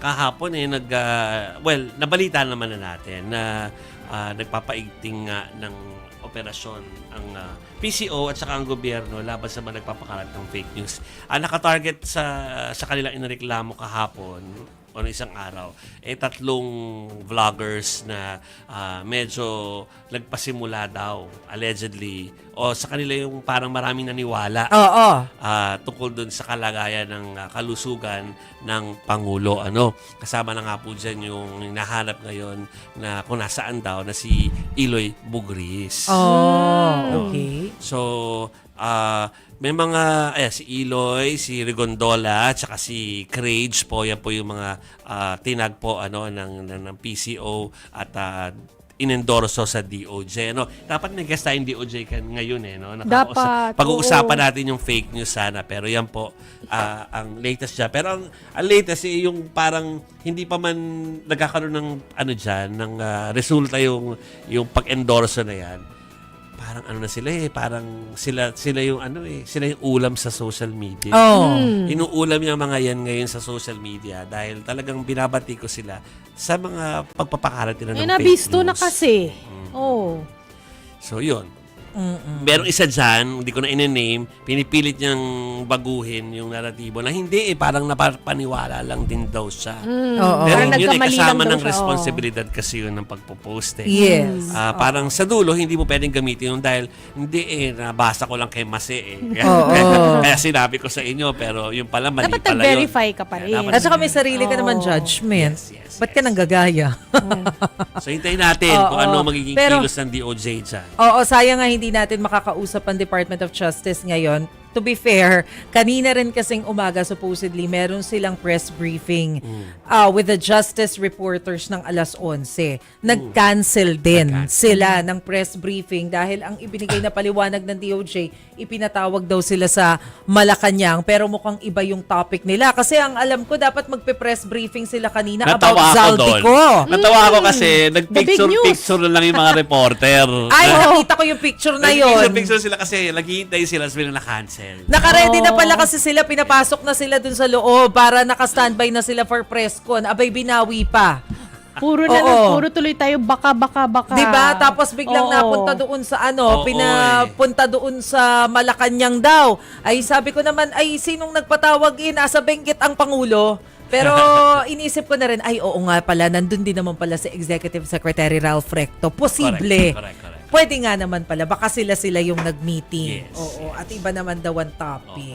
kahapon nabalita naman na natin na nagpapaigting nga ng operasyon ang PCO at saka ang gobyerno laban sa mga nagpapakalat ng fake news. Nakatarget sa kanilang inireklamo kahapon o isang araw, 3 vloggers na medyo nagpasimula daw, allegedly, o sa kanila yung parang maraming naniwala tungkol dun sa kalagayan ng kalusugan ng Pangulo. Kasama na nga po dyan yung hinahanap ngayon na kung nasaan daw na si Eloy Bugris. Okay. So, may mga, si Eloy, si Rigondola, at saka si Crage po, yan po yung mga tinag po ng PCO at inendorso sa DOJ. Dapat may guest tayong DOJ ngayon Dapat. Pag-uusapan natin yung fake news sana, pero yan po ang latest dyan. Pero ang latest yung parang hindi pa man nagkakaroon ng ng resulta yung pag-endorso na yan. Parang na sila parang sila yung sila yung ulam sa social media. Inuulam yung mga yan ngayon sa social media dahil talagang binabati ko sila sa mga pagpapakalat nila ng fake news. Nabisto na kasi. So yun. Merong isa dyan, hindi ko na in-name, pinipilit niyang baguhin yung naratibo na hindi parang napapaniwala lang din daw siya. Pero yun kasama ng responsibilidad kasi yun ng pagpo-post. Yes. Parang sa dulo, hindi mo pwedeng gamitin yun dahil hindi nabasa ko lang kay Mase Kaya sinabi ko sa inyo, pero yung pala mali dapat pala yun. verify ka pa rin. At saka may sarili ka naman judgment. Yes. Ba't ka nang gagaya? So hintayin natin kung ano magiging kilos ng DOJ dyan. Sayang nga hindi natin makakausap ang Department of Justice ngayon. To be fair, kanina rin kasing umaga supposedly meron silang press briefing with the justice reporters ng alas 11. Nag-cancel din sila ng press briefing dahil ang ibinigay na paliwanag ng DOJ, ipinatawag daw sila sa Malacanang pero mukhang iba yung topic nila. Kasi ang alam ko, dapat magpe-press briefing sila kanina about Zaldico. Natawa ako kasi nagpicture na lang yung mga reporter. Ay, nakita ko yung picture na yun. Picture sila kasi naghihintay sila na-cancel. Naka-ready na pala kasi sila, pinapasok na sila dun sa loob para naka-standby na sila for press con. Abay, binawi pa. Puro tuloy tayo baka. Diba? Tapos biglang napunta doon sa pinapunta doon sa Malacanang daw. Ay sabi ko naman, ay sinong nagpatawag nasa Benguet ang Pangulo? Pero inisip ko na rin, ay oo nga pala, nandun din naman pala si Executive Secretary Ralph Recto. Posible. Correct. Pwede nga naman pala, baka sila yung nag-meeting. Yes. At iba naman daw ang topic.